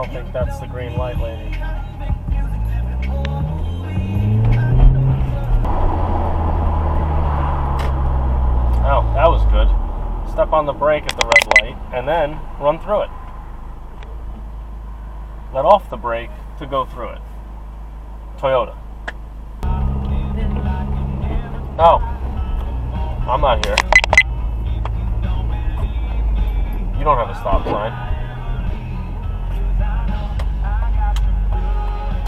don't think that's the green light, lady. Oh, that was good. Step on the brake at the red light and then run through it. Let off the brake to go through it. Toyota. Oh, I'm not here. You don't have a stop sign.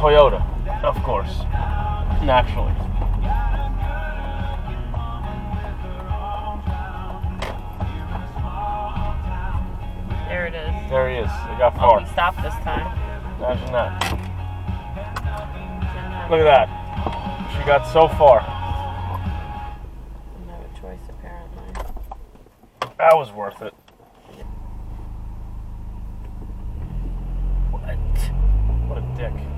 Toyota, of course. Naturally. There it is. There he is. He got far. Oh, he stopped this time. Imagine that. Look at that. She got so far. No choice, apparently. That was worth it. What? What a dick.